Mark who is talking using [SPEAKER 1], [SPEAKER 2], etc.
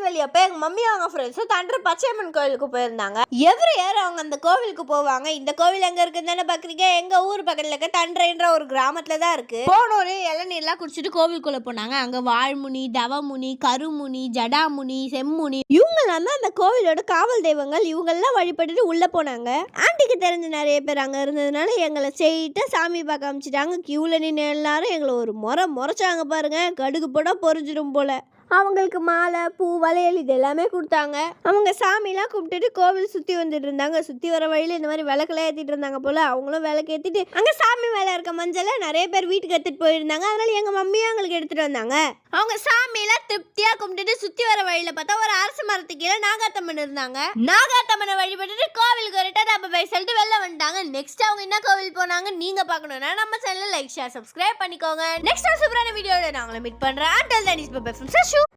[SPEAKER 1] திருநெல்வேலி அப்போ எங்கள் மம்மி அவங்க ஃப்ரெண்ட்ஸும் தண்டர் பச்சையம்மன் கோவிலுக்கு போயிருந்தாங்க. எவ்ரி இயர் அவங்க அந்த கோவிலுக்கு போவாங்க. இந்த கோவில் எங்கே இருக்குன்னு தானே பார்க்குறீங்க, எங்கள் ஊர் பக்கத்தில் இருக்க தண்டரைன்ற ஒரு கிராமத்தில் தான் இருக்குது. போனோரு இளநீர்லாம் குடிச்சிட்டு கோவிலுக்குள்ளே போனாங்க. அங்கே வாழ்முனி, தவமுனி, கருமுனி, ஜடாமுனி, செம்முனி இவங்கெல்லாம் தான் அந்த கோவிலோட காவல் தெய்வங்கள். இவங்கெல்லாம் வழிபட்டுட்டு உள்ளே போனாங்க. ஆண்டிக்கு தெரிஞ்ச நிறைய பேர் அங்கே இருந்ததுனால எங்களை செய்யிட்டு சாமி பார்க்க அமைச்சிட்டாங்க. கியூவில் நின்று எல்லாரும் எங்களை ஒரு முறைச்சாங்க பாருங்க. கடுகு போட பொறிஞ்சிடும் போல. அவங்களுக்கு மாலை, பூ, வளையல் இது எல்லாமே கொடுத்தாங்க. அவங்க சாமிலாம் கும்பிட்டுட்டு கோவில் சுற்றி வந்துட்டு இருந்தாங்க. சுற்றி வர வழியில் இந்த மாதிரி விளக்கெல்லாம் ஏற்றிட்டு இருந்தாங்க போல். அவங்களும் விளக்கு ஏற்றிட்டு அங்கே சாமி மேலே இருக்க மஞ்சளை நிறைய பேர் வீட்டுக்கு எடுத்துகிட்டு போயிருந்தாங்க. அதனால் எங்கள் மம்மியும் எங்களுக்கு எடுத்துகிட்டு வந்தாங்க. அவங்க சாமியெல்லாம் திருப்தியாக கும்பிட்டுட்டு சுற்றி வர வழியில் பார்த்தா ஒரு அரசு மரத்துக்கு கீழே நாகாத்தம்மன் இருந்தாங்க. நாகாத்தம்மனை வழிபட்டுட்டு கோவிலுக்கு வரட்டா அப்போ போய் சொல்லிட்டு வெளில வந்துட்டாங்க. நெக்ஸ்ட் அவங்க என்ன கோவில் போனாங்க நீங்கள் பார்க்கணுன்னா நம்ம சேனலில் லைக், ஷேர், சப்ஸ்கிரைப் பண்ணிக்கோங்க. நெக்ஸ்ட் சூப்பரான வீடியோட நான் உங்களை மீட் பண்ணுறேன். Until then, it's bye-bye from Sashu.